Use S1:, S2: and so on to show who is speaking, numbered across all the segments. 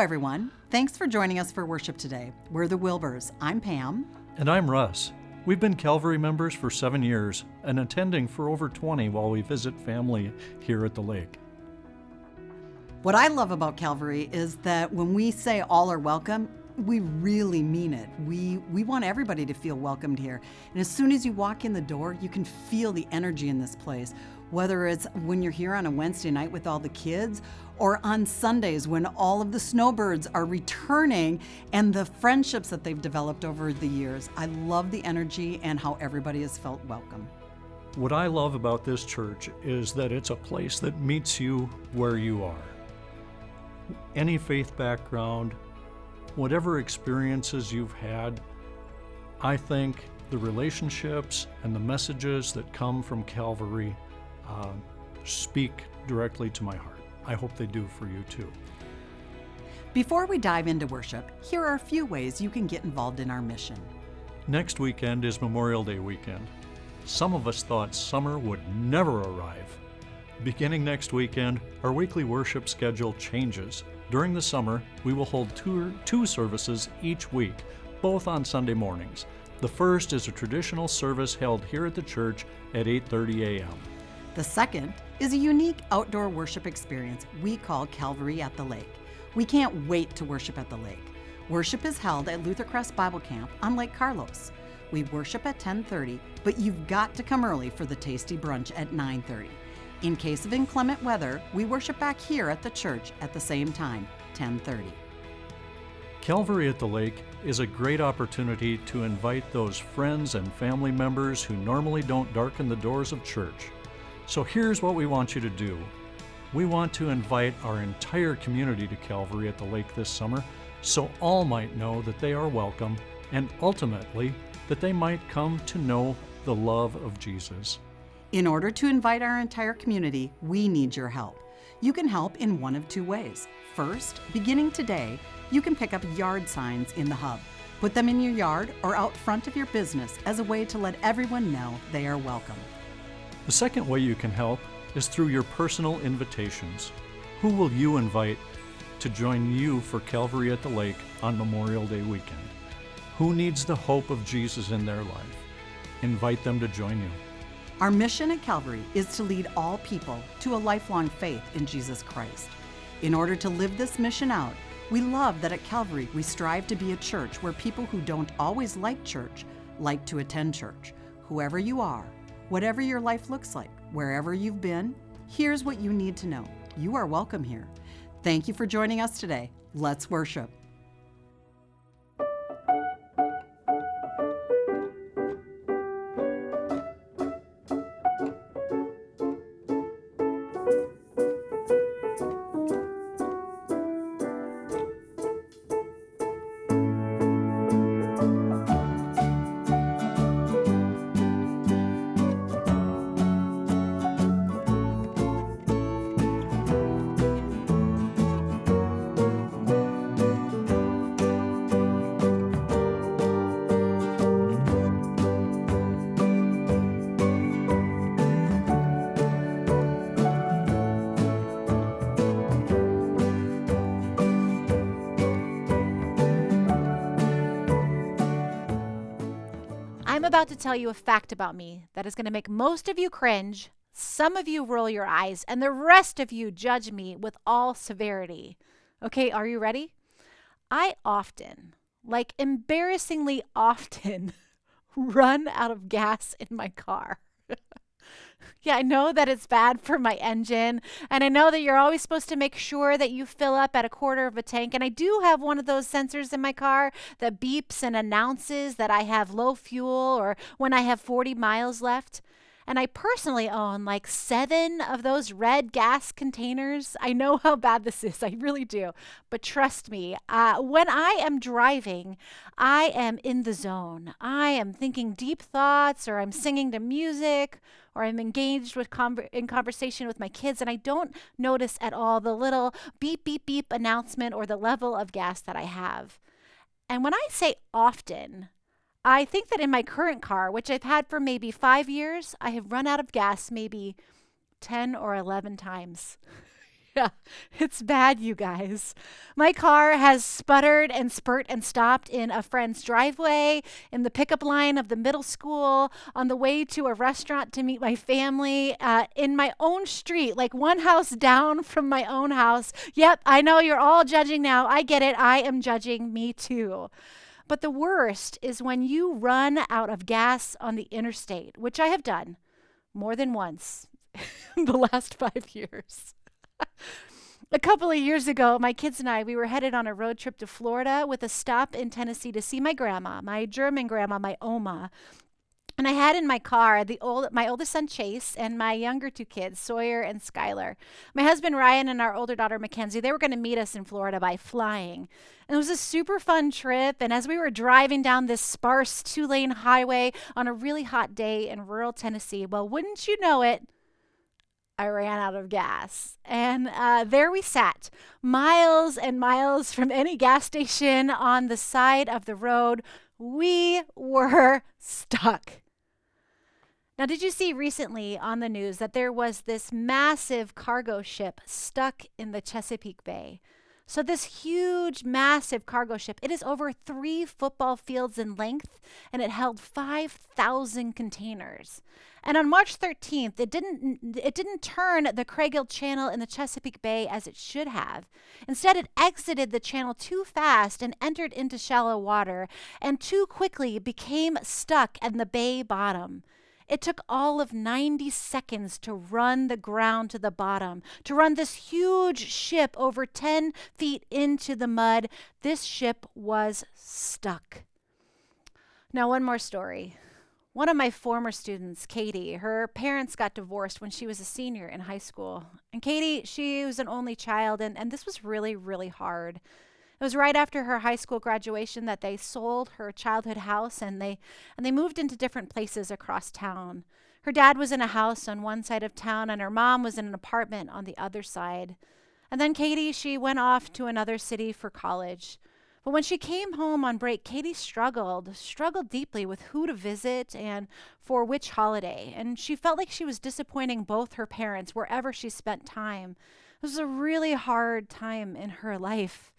S1: everyone. Thanks for joining us for worship today. We're the Wilburs. I'm Pam.
S2: And I'm Russ. We've been Calvary members for 7 years and attending for over 20 while we visit family here at the lake.
S1: What I love about Calvary is that when we say all are welcome, we really mean it. We want everybody to feel welcomed here. And as soon as you walk in the door, you can feel the energy in this place. Whether it's when you're here on a Wednesday night with all the kids or on Sundays when all of the snowbirds are returning and the friendships that they've developed over the years. I love the energy and how everybody has felt welcome.
S2: What I love about this church is that it's a place that meets you where you are. Any faith background, whatever experiences you've had, I think the relationships and the messages that come from Calvary speak directly to my heart. I hope they do for you too.
S1: Before we dive into worship, here are a few ways you can get involved in our mission.
S2: Next weekend is Memorial Day weekend. Some of us thought summer would never arrive. Beginning next weekend, our weekly worship schedule changes. During the summer, we will hold two services each week, both on Sunday mornings. The first is a traditional service held here at the church at 8:30 a.m.
S1: The second is a unique outdoor worship experience we call Calvary at the Lake. We can't wait to worship at the lake. Worship is held at Luther Crest Bible Camp on Lake Carlos. We worship at 10:30, but you've got to come early for the tasty brunch at 9:30. In case of inclement weather, we worship back here at the church at the same time, 10:30.
S2: Calvary at the Lake is a great opportunity to invite those friends and family members who normally don't darken the doors of church. So here's what we want you to do. We want to invite our entire community to Calvary at the Lake this summer so all might know that they are welcome and ultimately that they might come to know the love of Jesus.
S1: In order to invite our entire community, we need your help. You can help in one of two ways. First, beginning today, you can pick up yard signs in the hub. Put them in your yard or out front of your business as a way to let everyone know they are welcome.
S2: The second way you can help is through your personal invitations. Who will you invite to join you for Calvary at the Lake on Memorial Day weekend? Who needs the hope of Jesus in their life? Invite them to join you.
S1: Our mission at Calvary is to lead all people to a lifelong faith in Jesus Christ. In order to live this mission out, we love that at Calvary we strive to be a church where people who don't always like church like to attend church. Whoever you are, whatever your life looks like, wherever you've been, here's what you need to know. You are welcome here. Thank you for joining us today. Let's worship.
S3: I'm about to tell you a fact about me that is going to make most of you cringe, some of you roll your eyes, and the rest of you judge me with all severity. Okay, are you ready? I often, like embarrassingly often, run out of gas in my car. Yeah, I know that it's bad for my engine, and I know that you're always supposed to make sure that you fill up at a quarter of a tank, and I do have one of those sensors in my car that beeps and announces that I have low fuel or when I have 40 miles left. And I personally own like 7 of those red gas containers. I know how bad this is. I really do. But trust me, when I am driving, I am in the zone. I am thinking deep thoughts, or I'm singing to music, or I'm engaged with in conversation with my kids, and I don't notice at all the little beep, beep, beep announcement or the level of gas that I have. And when I say often, I think that in my current car, which I've had for maybe 5 years, I have run out of gas maybe 10 or 11 times. Yeah, it's bad, you guys. My car has sputtered and spurt and stopped in a friend's driveway, in the pickup line of the middle school, on the way to a restaurant to meet my family, in my own street, like one house down from my own house. Yep, I know you're all judging now. I get it. I am judging. Me too. But the worst is when you run out of gas on the interstate, which I have done more than once in the last 5 years. A couple of years ago, my kids and we were headed on a road trip to Florida with a stop in Tennessee to see my grandma, my German grandma, my Oma. And I had in my car my oldest son, Chase, and my younger two kids, Sawyer and Skylar. My husband, Ryan, and our older daughter, Mackenzie, they were going to meet us in Florida by flying. And it was a super fun trip. And as we were driving down this sparse 2-lane highway on a really hot day in rural Tennessee, well, wouldn't you know it, I ran out of gas. And there we sat, miles and miles from any gas station on the side of the road. We were stuck. Now, did you see recently on the news that there was this massive cargo ship stuck in the Chesapeake Bay? So this huge, massive cargo ship, it is over 3 football fields in length, and it held 5,000 containers. And on March 13th, it didn't turn the Craighill Channel in the Chesapeake Bay as it should have. Instead, it exited the channel too fast and entered into shallow water, and too quickly became stuck at the bay bottom. It took all of 90 seconds to run the ground to the bottom, to run this huge ship over 10 feet into the mud. This ship was stuck. Now, one more story. One of my former students, Katie, her parents got divorced when she was a senior in high school. And Katie, she was an only child, and this was really, really hard. It was right after her high school graduation that they sold her childhood house and they moved into different places across town. Her dad was in a house on one side of town and her mom was in an apartment on the other side. And then Katie, she went off to another city for college. But when she came home on break, Katie struggled deeply with who to visit and for which holiday. And she felt like she was disappointing both her parents wherever she spent time. It was a really hard time in her life.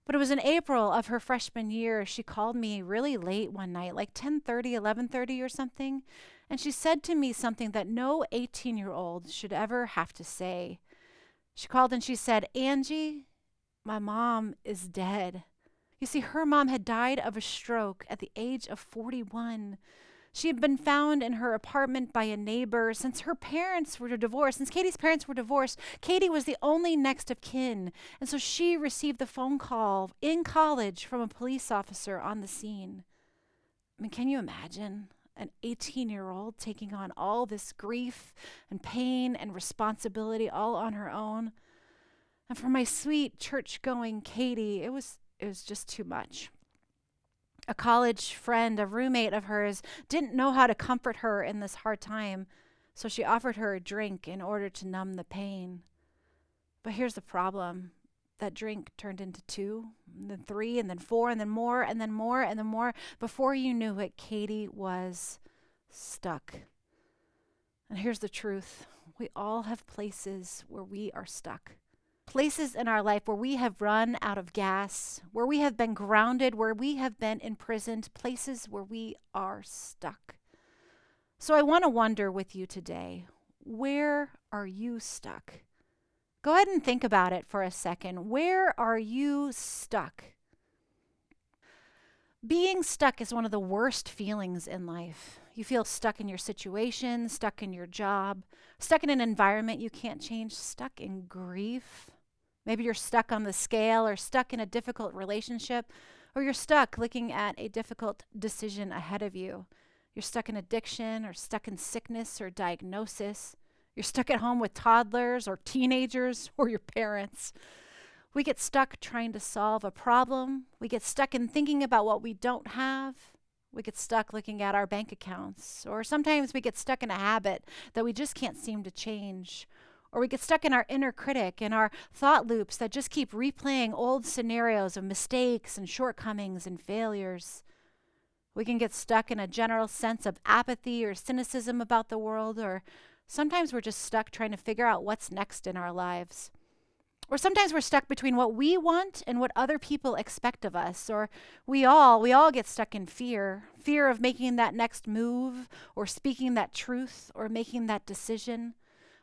S3: But it was in April of her freshman year, she called me really late one night, like 10:30, 11:30 or something. And she said to me something that no 18-year-old should ever have to say. She called and she said, "Angie, my mom is dead." You see, her mom had died of a stroke at the age of 41. She had been found in her apartment by a neighbor. Since her parents were divorced, since Katie's parents were divorced, Katie was the only next of kin. And so she received the phone call in college from a police officer on the scene. I mean, can you imagine an 18-year-old taking on all this grief and pain and responsibility all on her own? And for my sweet church-going Katie, it was just too much. A college friend, a roommate of hers, didn't know how to comfort her in this hard time, so she offered her a drink in order to numb the pain. But here's the problem. That drink turned into 2, and then 3, and then 4, and then more, and then more, and then more. Before you knew it, Katie was stuck. And here's the truth. We all have places where we are stuck. Places in our life where we have run out of gas, where we have been grounded, where we have been imprisoned, places where we are stuck. So I want to wonder with you today, where are you stuck? Go ahead and think about it for a second. Where are you stuck? Being stuck is one of the worst feelings in life. You feel stuck in your situation, stuck in your job, stuck in an environment you can't change, stuck in grief. Maybe you're stuck on the scale or stuck in a difficult relationship, or you're stuck looking at a difficult decision ahead of you. You're stuck in addiction or stuck in sickness or diagnosis. You're stuck at home with toddlers or teenagers or your parents. We get stuck trying to solve a problem. We get stuck in thinking about what we don't have. We get stuck looking at our bank accounts. Or sometimes we get stuck in a habit that we just can't seem to change. Or we get stuck in our inner critic and our thought loops that just keep replaying old scenarios of mistakes and shortcomings and failures. We can get stuck in a general sense of apathy or cynicism about the world, or sometimes we're just stuck trying to figure out what's next in our lives. Or sometimes we're stuck between what we want and what other people expect of us. Or we all get stuck in fear of making that next move, or speaking that truth, or making that decision.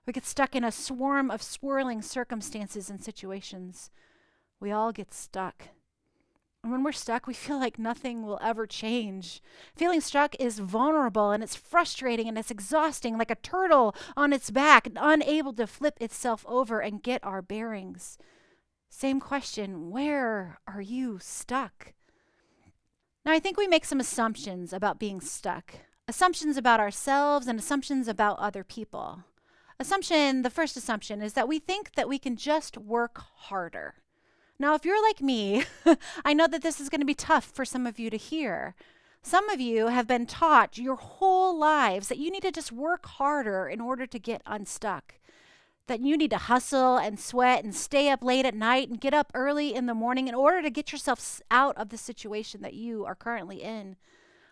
S3: We get stuck in a swarm of swirling circumstances and situations. We all get stuck. And when we're stuck, we feel like nothing will ever change. Feeling stuck is vulnerable, and it's frustrating, and it's exhausting, like a turtle on its back, unable to flip itself over and get our bearings. Same question, where are you stuck? Now, I think we make some assumptions about being stuck. Assumptions about ourselves and assumptions about other people. The first assumption is that we think that we can just work harder. Now, if you're like me, I know that this is going to be tough for some of you to hear. Some of you have been taught your whole lives that you need to just work harder in order to get unstuck. That you need to hustle and sweat and stay up late at night and get up early in the morning in order to get yourself out of the situation that you are currently in.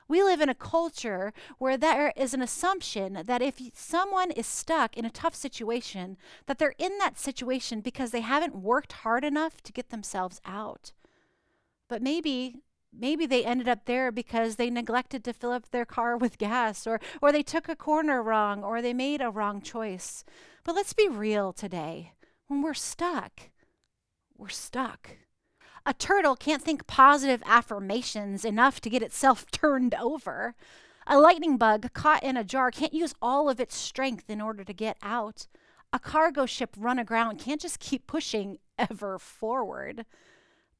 S3: We live in a culture where there is an assumption that if someone is stuck in a tough situation, that they're in that situation because they haven't worked hard enough to get themselves out. But maybe they ended up there because they neglected to fill up their car with gas, or they took a corner wrong, or they made a wrong choice. But let's be real today. When we're stuck, we're stuck. A turtle can't think positive affirmations enough to get itself turned over. A lightning bug caught in a jar can't use all of its strength in order to get out. A cargo ship run aground can't just keep pushing ever forward.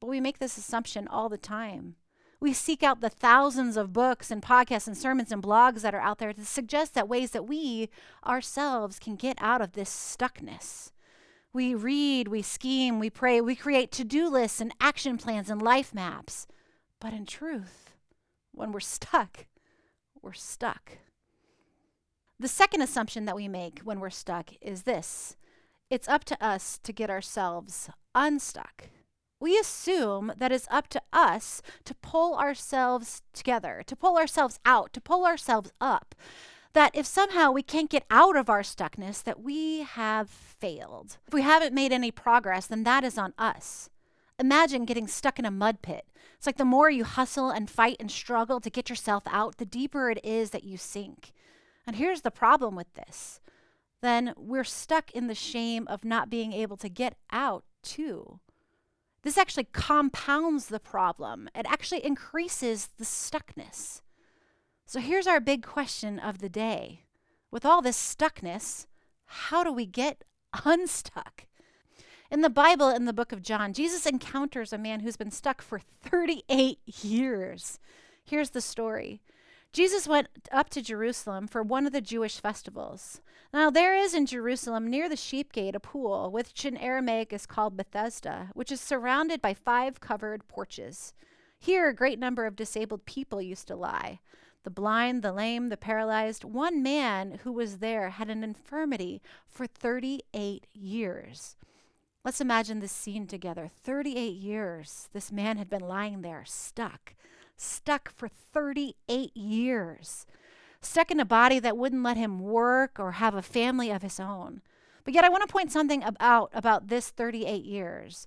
S3: But we make this assumption all the time. We seek out the thousands of books and podcasts and sermons and blogs that are out there to suggest that ways that we ourselves can get out of this stuckness. We read, we scheme, we pray, we create to-do lists and action plans and life maps. But in truth, when we're stuck, we're stuck. The second assumption that we make when we're stuck is this: it's up to us to get ourselves unstuck. We assume that it's up to us to pull ourselves together, to pull ourselves out, to pull ourselves up. That if somehow we can't get out of our stuckness, that we have failed. If we haven't made any progress, then that is on us. Imagine getting stuck in a mud pit. It's like the more you hustle and fight and struggle to get yourself out, the deeper it is that you sink. And here's the problem with this. Then we're stuck in the shame of not being able to get out too. This actually compounds the problem. It actually increases the stuckness. So here's our big question of the day. With all this stuckness, how do we get unstuck? In the Bible, in the book of John, Jesus encounters a man who's been stuck for 38 years. Here's the story. Jesus went up to Jerusalem for one of the Jewish festivals. Now there is in Jerusalem near the sheep gate a pool, which in Aramaic is called Bethesda, which is surrounded by 5 covered porches. Here a great number of disabled people used to lie. The blind, the lame, the paralyzed. One man who was there had an infirmity for 38 years. Let's imagine this scene together. 38 years. This man had been lying there, stuck for 38 years. Stuck in a body that wouldn't let him work or have a family of his own. But yet I want to point something about this 38 years.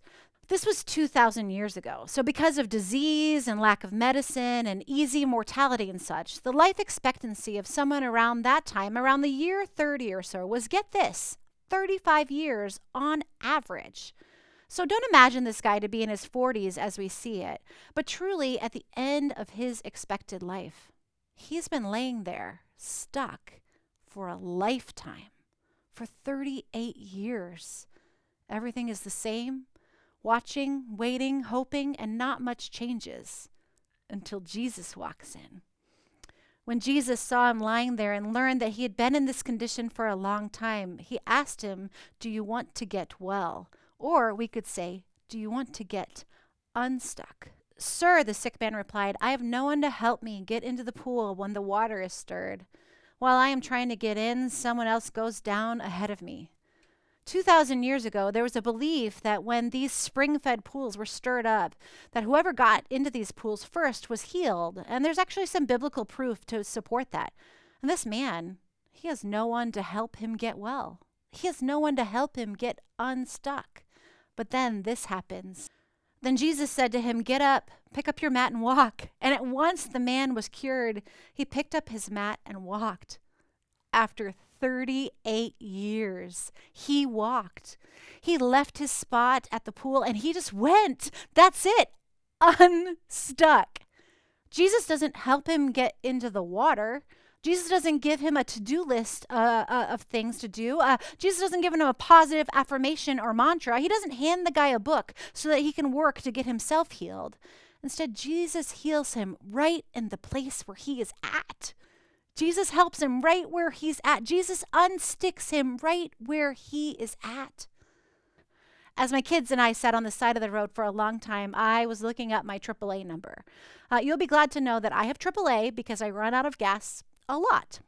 S3: This was 2,000 years ago. So because of disease and lack of medicine and easy mortality and such, the life expectancy of someone around that time, around the year 30 or so, was, get this, 35 years on average. So don't imagine this guy to be in his 40s as we see it, but truly at the end of his expected life. He's been laying there, stuck for a lifetime, for 38 years. Everything is the same. Watching, waiting, hoping, and not much changes until Jesus walks in. When Jesus saw him lying there and learned that he had been in this condition for a long time, he asked him, "Do you want to get well?" Or we could say, "Do you want to get unstuck?" "Sir," the sick man replied, "I have no one to help me get into the pool when the water is stirred. While I am trying to get in, someone else goes down ahead of me." 2,000 years ago, there was a belief that when these spring-fed pools were stirred up, that whoever got into these pools first was healed. And there's actually some biblical proof to support that. And this man, he has no one to help him get well. He has no one to help him get unstuck. But then this happens. Then Jesus said to him, "Get up, pick up your mat and walk." And at once the man was cured. He picked up his mat and walked. After 38 years, he walked. He left his spot at the pool and he just went. That's it. Unstuck. Jesus doesn't help him get into the water. Jesus doesn't give him a to-do list of things to do. Jesus doesn't give him a positive affirmation or mantra. He doesn't hand the guy a book so that he can work to get himself healed. Instead, Jesus heals him right in the place where he is at. Jesus helps him right where he's at. Jesus unsticks him right where he is at. As my kids and I sat on the side of the road for a long time, I was looking up my AAA number. You'll be glad to know that I have AAA because I run out of gas a lot.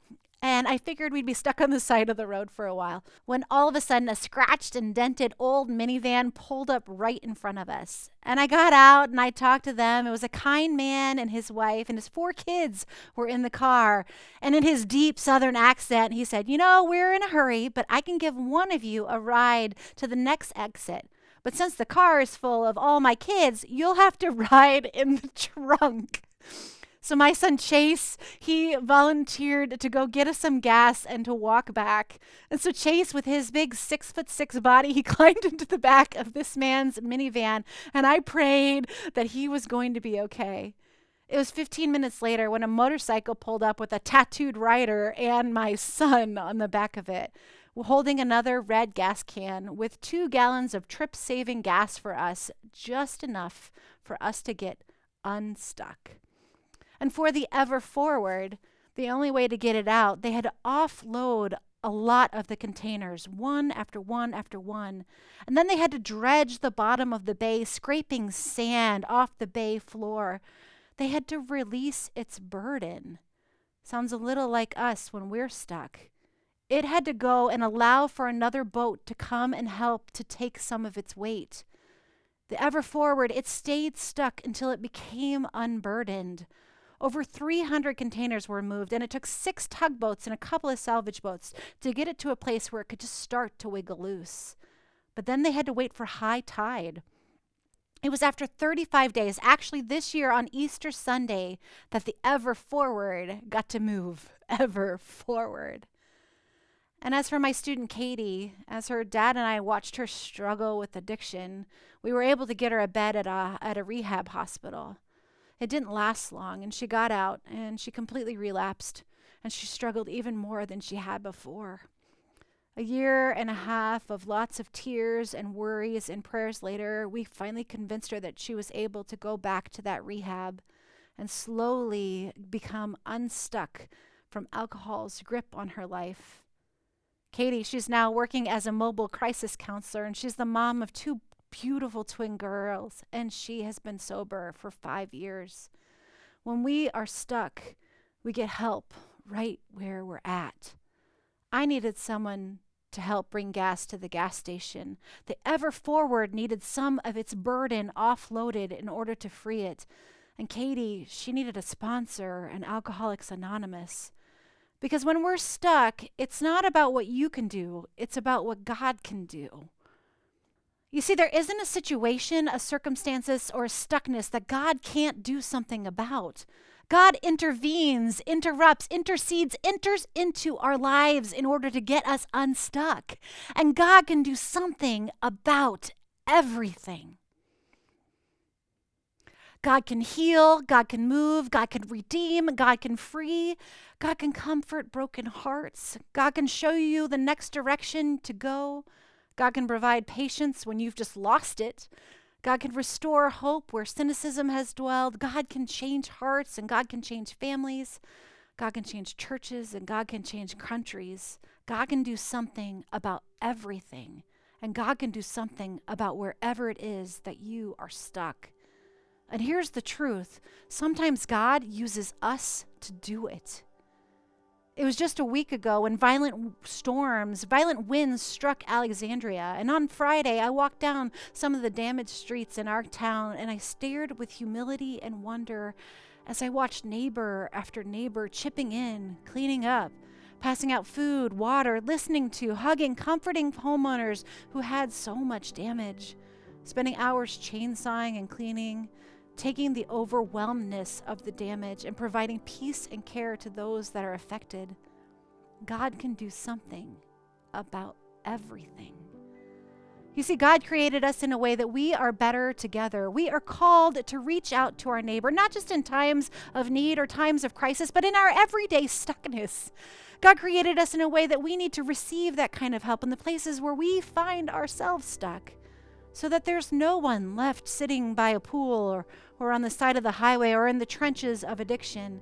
S3: And I figured we'd be stuck on the side of the road for a while when all of a sudden a scratched and dented old minivan pulled up right in front of us. And I got out and I talked to them. It was a kind man and his wife and his 4 kids were in the car. And in his deep Southern accent, he said, "We're in a hurry, but I can give one of you a ride to the next exit. But since the car is full of all my kids, you'll have to ride in the trunk." So my son Chase, he volunteered to go get us some gas and to walk back. And so Chase, with his big 6'6" body, he climbed into the back of this man's minivan, and I prayed that he was going to be okay. It was 15 minutes later when a motorcycle pulled up with a tattooed rider and my son on the back of it, holding another red gas can with 2 gallons of trip-saving gas for us, just enough for us to get unstuck. And for the Ever Forward, the only way to get it out, they had to offload a lot of the containers, one after one after one. And then they had to dredge the bottom of the bay, scraping sand off the bay floor. They had to release its burden. Sounds a little like us when we're stuck. It had to go and allow for another boat to come and help to take some of its weight. The Ever Forward, it stayed stuck until it became unburdened. Over 300 containers were moved, and it took 6 tugboats and a couple of salvage boats to get it to a place where it could just start to wiggle loose. But then they had to wait for high tide. It was after 35 days, actually this year on Easter Sunday, that the Ever Forward got to move ever forward. And as for my student Katie, as her dad and I watched her struggle with addiction, we were able to get her a bed at a rehab hospital. It didn't last long, and she got out, and she completely relapsed, and she struggled even more than she had before. A year and a half of lots of tears and worries and prayers later, we finally convinced her that she was able to go back to that rehab and slowly become unstuck from alcohol's grip on her life. Katie, she's now working as a mobile crisis counselor, and she's the mom of 2 beautiful twin girls, and she has been sober for 5 years. When we are stuck, we get help right where we're at. I needed someone to help bring gas to the gas station. The Ever Forward needed some of its burden offloaded in order to free it. And Katie, she needed a sponsor, an Alcoholics Anonymous. Because when we're stuck, it's not about what you can do, it's about what God can do. You see, there isn't a situation, a circumstances, or a stuckness that God can't do something about. God intervenes, interrupts, intercedes, enters into our lives in order to get us unstuck. And God can do something about everything. God can heal, God can move, God can redeem, God can free, God can comfort broken hearts, God can show you the next direction to go. God can provide patience when you've just lost it. God can restore hope where cynicism has dwelled. God can change hearts, and God can change families. God can change churches, and God can change countries. God can do something about everything, and God can do something about wherever it is that you are stuck. And here's the truth. Sometimes God uses us to do it. It was just a week ago when violent winds struck Alexandria. And on Friday, I walked down some of the damaged streets in our town, and I stared with humility and wonder as I watched neighbor after neighbor chipping in, cleaning up, passing out food, water, listening to, hugging, comforting homeowners who had so much damage. spending hours chainsawing and cleaning, taking the overwhelmedness of the damage and providing peace and care to those that are affected. God can do something about everything. You see, God created us in a way that we are better together. We are called to reach out to our neighbor, not just in times of need or times of crisis, but in our everyday stuckness. God created us in a way that we need to receive that kind of help in the places where we find ourselves stuck, so that there's no one left sitting by a pool or on the side of the highway or in the trenches of addiction,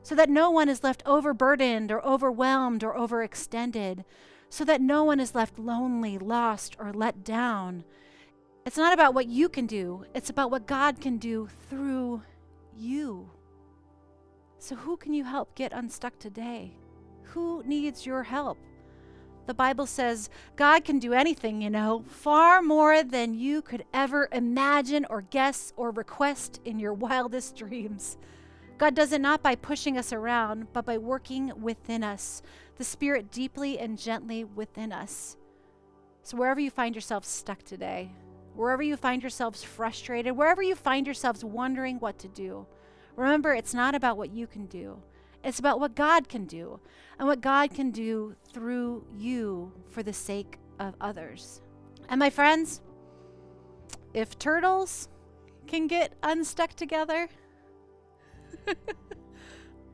S3: so that no one is left overburdened or overwhelmed or overextended, so that no one is left lonely, lost, or let down. It's not about what you can do. It's about what God can do through you. So who can you help get unstuck today? Who needs your help? The Bible says God can do anything, far more than you could ever imagine or guess or request in your wildest dreams. God does it not by pushing us around, but by working within us, the Spirit deeply and gently within us. So wherever you find yourself stuck today, wherever you find yourselves frustrated, wherever you find yourselves wondering what to do, remember, it's not about what you can do. It's about what God can do, and what God can do through you for the sake of others. And my friends, if turtles can get unstuck together,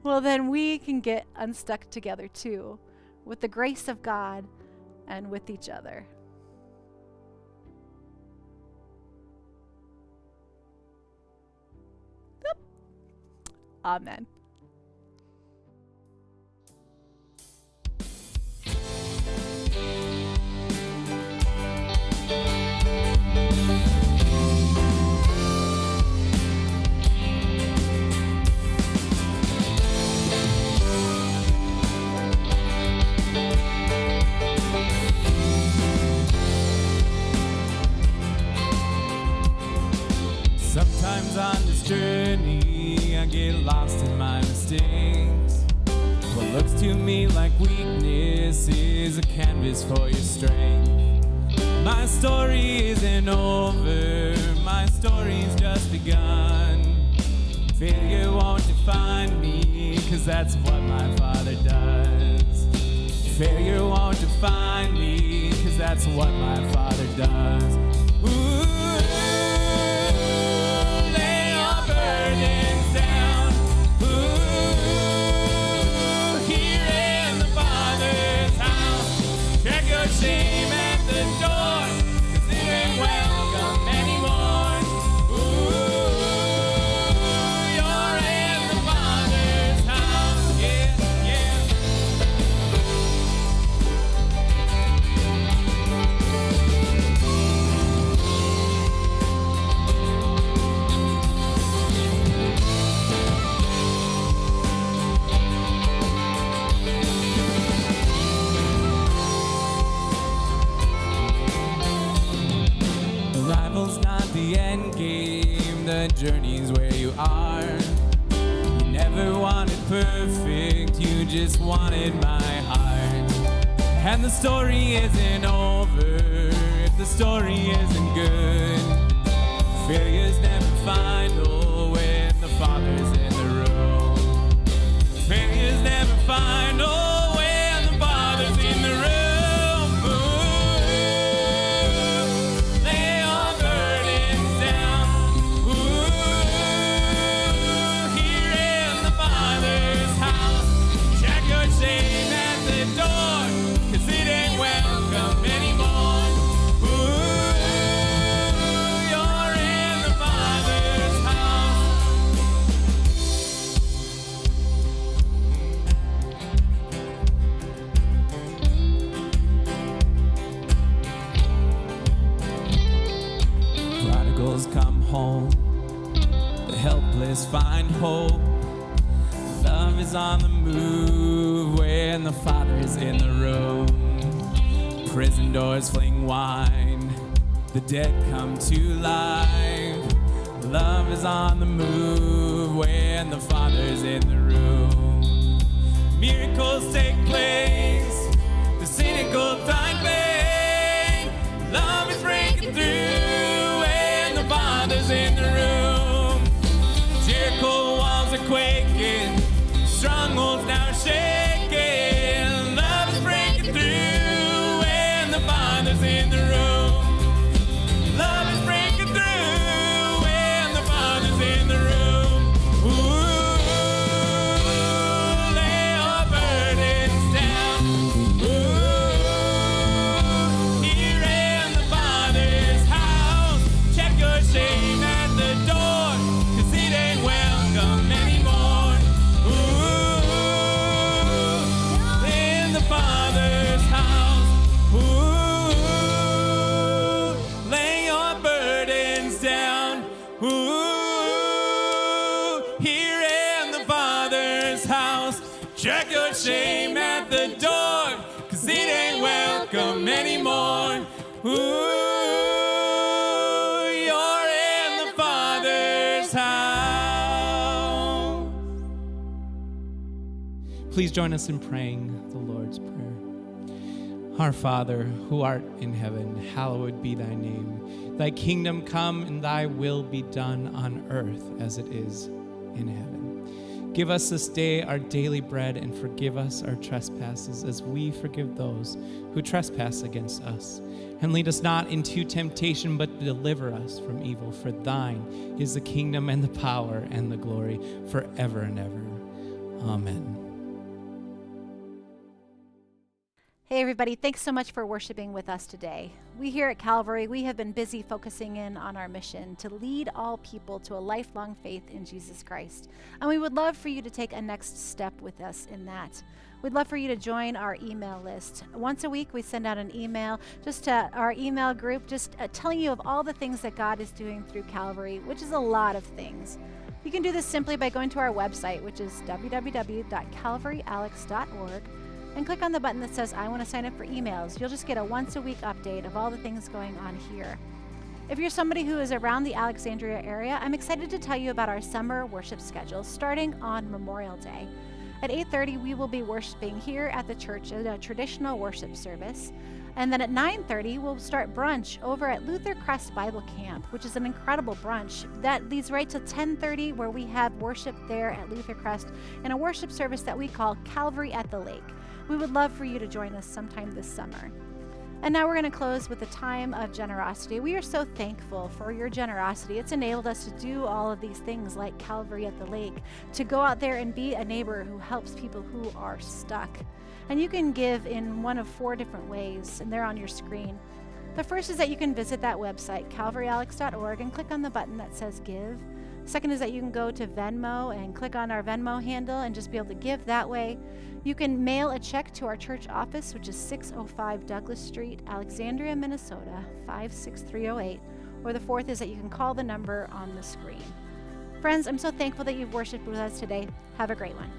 S3: well, then we can get unstuck together too, with the grace of God and with each other. Yep. Amen.
S4: Sometimes on this journey, I get lost in my mistakes. What looks to me like weakness is a canvas for your strength. My story isn't over, my story's just begun. Failure won't define me, 'cause that's what my Father does. Failure won't define me, 'cause that's what my Father does. Ooh. Burdens down. Ooh, here in the Father's house. Check your shame at the door, 'cause it ain't welcome anymore. Ooh, you're in the Father's house. Yeah, yeah. Arrival's not the end game, the journey's where you are. You never wanted perfect, you just wanted my heart. And the story isn't over if the story isn't good. Failures never final when the Father's in the room. Failures never final when the Father's in the room. Come home, the helpless find hope. Love is on the move when the Father is in the room. Prison doors fling wide, the dead come to life. Love is on the move when the Father's in the room. Miracles take place, the cynical find pain. Love is breaking through. here in the Father's house. Check your shame at the door, 'cause it ain't welcome anymore. Ooh, you're in the Father's house. Please join us in praying the Lord's Prayer. Our Father, who art in heaven, hallowed be thy name. Thy kingdom come and thy will be done on earth as it is in heaven. Give us this day our daily bread, and forgive us our trespasses as we forgive those who trespass against us. And lead us not into temptation, but deliver us from evil. For thine is the kingdom and the power and the glory forever and ever. Amen.
S3: Hey everybody, thanks so much for worshiping with us today. We here at Calvary, we have been busy focusing in on our mission to lead all people to a lifelong faith in Jesus Christ. And we would love for you to take a next step with us in that. We'd love for you to join our email list. Once a week, we send out an email just to our email group, just telling you of all the things that God is doing through Calvary, which is a lot of things. You can do this simply by going to our website, which is www.calvaryalex.org. and click on the button that says, I want to sign up for emails. You'll just get a once-a-week update of all the things going on here. If you're somebody who is around the Alexandria area, I'm excited to tell you about our summer worship schedule starting on Memorial Day. At 8:30, we will be worshiping here at the church at a traditional worship service. And then at 9:30, we'll start brunch over at Luther Crest Bible Camp, which is an incredible brunch. That leads right to 10:30, where we have worship there at Luther Crest and a worship service that we call Calvary at the Lake. We would love for you to join us sometime this summer. And now we're going to close with a time of generosity. We are so thankful for your generosity. It's enabled us to do all of these things like Calvary at the Lake, to go out there and be a neighbor who helps people who are stuck. And you can give in one of 4 different ways, and they're on your screen. The first is that you can visit that website, calvaryalex.org, and click on the button that says Give. Second is that you can go to Venmo and click on our Venmo handle and just be able to give that way. You can mail a check to our church office, which is 605 Douglas Street, Alexandria, Minnesota, 56308. Or the fourth is that you can call the number on the screen. Friends, I'm so thankful that you've worshiped with us today. Have a great one.